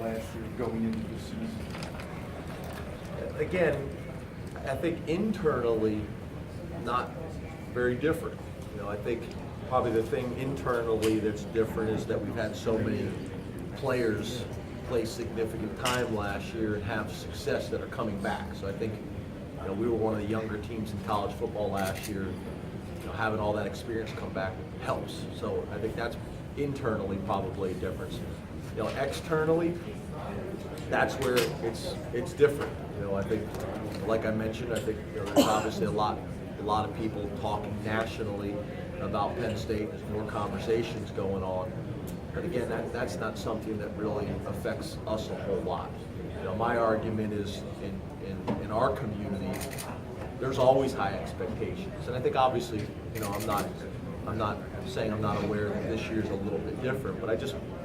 last year going into the season? Again, I think internally, not very different. I think probably the thing internally that's different is that we've had so many players play significant time last year and have success that are coming back. So I think we were one of the younger teams in college football last year. Having all that experience come back helps. So I think that's internally probably a difference. Externally, that's where it's different. I think, like I mentioned, I think there's obviously a lot of people talking nationally about Penn State. There's more conversations going on. But again, that's not something that really affects us a whole lot. My argument is in our community, there's always high expectations, and I think obviously, I'm not saying I'm not aware that this year's a little bit different, but I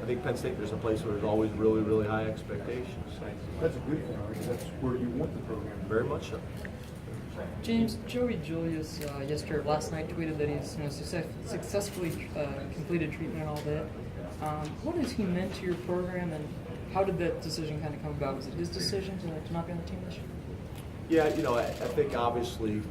think Penn State, there's a place where there's always really, really high expectations. That's a good thing. That's where you want the program. Very much so. James, Joey Julius last night tweeted that he's successfully completed treatment and all that. What has he meant to your program, and how did that decision kind of come about? Was it his decision to not be on the team this year? Yeah, I think obviously,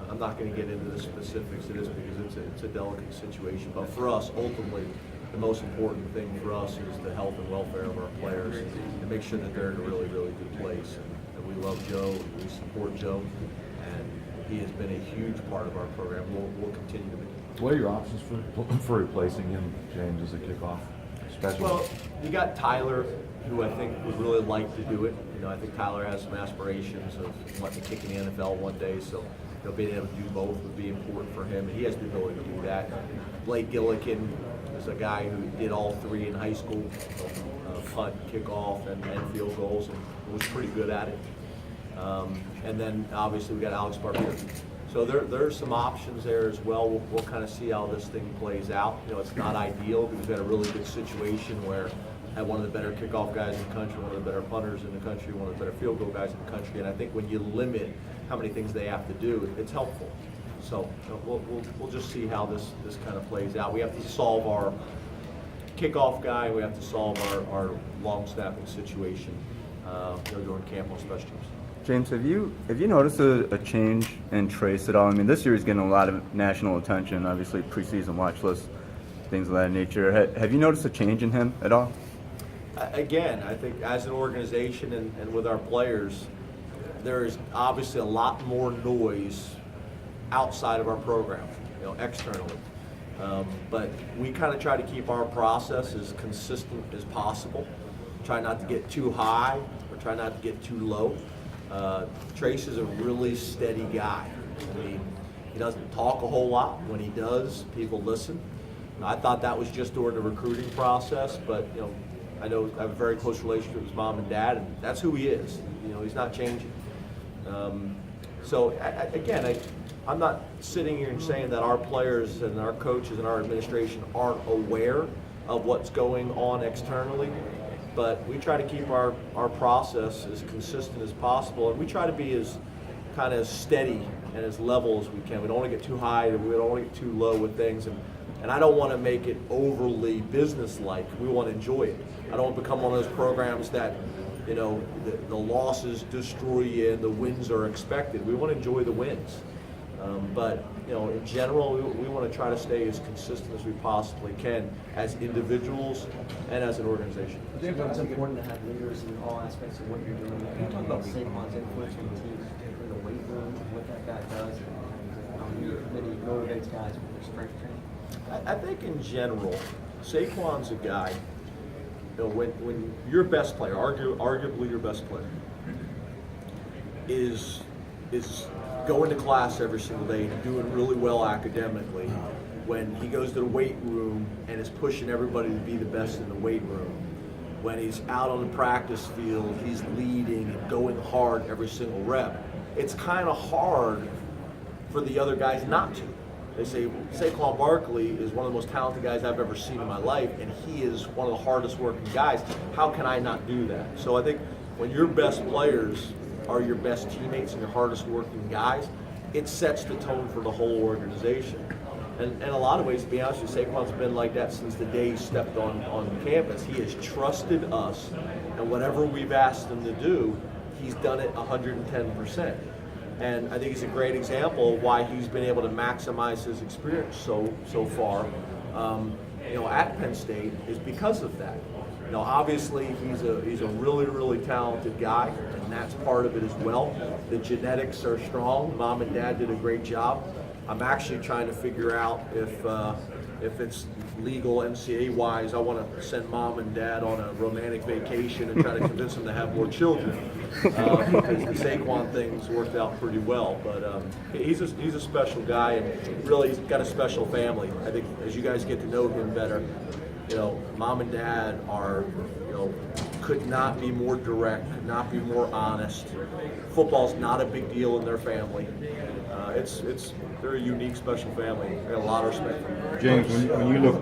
I'm not going to get into the specifics of this because it's a delicate situation. But for us, ultimately, the most important thing for us is the health and welfare of our players and make sure that they're in a really, really good place. And we love Joe, we support Joe, and he has been a huge part of our program. We'll continue to be. What are your options for replacing him, James, as a kickoff specialist? Well, you got Tyler, who I think would really like to do it. I think Tyler has some aspirations of wanting to kick in the NFL one day, so being able to do both would be important for him, and he has the ability to do that. Blake Gillikin is a guy who did all three in high school, punt, kickoff, and field goals, and was pretty good at it. And then obviously we got Alex Barbier. So there's some options there as well. We'll kind of see how this thing plays out. It's not ideal because we had a really good situation where had one of the better kickoff guys in the country, one of the better punters in the country, one of the better field goal guys in the country, and I think when you limit how many things they have to do, it's helpful. So we'll just see how this kind of plays out. We have to solve our kickoff guy. We have to solve our long snapping situation during camp on special teams. James, have you noticed a change in Trace at all? I mean, this year he's getting a lot of national attention, obviously preseason watch lists, things of that nature. Have you noticed a change in him at all? Again, I think as an organization and with our players, there is obviously a lot more noise outside of our program, externally. But we kind of try to keep our process as consistent as possible. Try not to get too high or try not to get too low. Trace is a really steady guy. I mean, he doesn't talk a whole lot. When he does, people listen. I thought that was just during the recruiting process, but I know I have a very close relationship with his mom and dad, and that's who he is. He's not changing. So I'm not sitting here and saying that our players and our coaches and our administration aren't aware of what's going on externally, but we try to keep our process as consistent as possible, and we try to be as kind of steady and as level as we can. We don't want to get too high, we don't want to get too low with things, and I don't want to make it overly business-like. We want to enjoy it. I don't want to become one of those programs that, the losses destroy you and the wins are expected. We want to enjoy the wins. But in general, we want to try to stay as consistent as we possibly can as individuals and as an organization. It's important to have leaders in all aspects of what you're doing. Can you talk about Saquon's influence on the team in the weight room, what that guy does, and how he motivates guys with their strength training? I think in general, Saquon's a guy, when your best player, arguably your best player, is going to class every single day and doing really well academically, when he goes to the weight room and is pushing everybody to be the best in the weight room, when he's out on the practice field, he's leading and going hard every single rep, it's kind of hard for the other guys not to. They say Saquon Barkley is one of the most talented guys I've ever seen in my life, and he is one of the hardest working guys. How can I not do that? So I think when your best players are your best teammates and your hardest working guys, it sets the tone for the whole organization. And in a lot of ways, to be honest with you, Saquon's been like that since the day he stepped on campus. He has trusted us, and whatever we've asked him to do, he's done it 110%. And I think he's a great example of why he's been able to maximize his experience so far, at Penn State, is because of that. Obviously he's a really, really talented guy, and that's part of it as well. The genetics are strong. Mom and Dad did a great job. I'm actually trying to figure out if it's legal NCAA wise. I want to send Mom and Dad on a romantic vacation and try to convince them to have more children, because the Saquon thing's worked out pretty well. But he's a special guy, and really he's got a special family. I think as you guys get to know him better, Mom and Dad are, could not be more direct, could not be more honest. Football's not a big deal in their family. They're a unique, special family. I got a lot of respect for them. James, when you look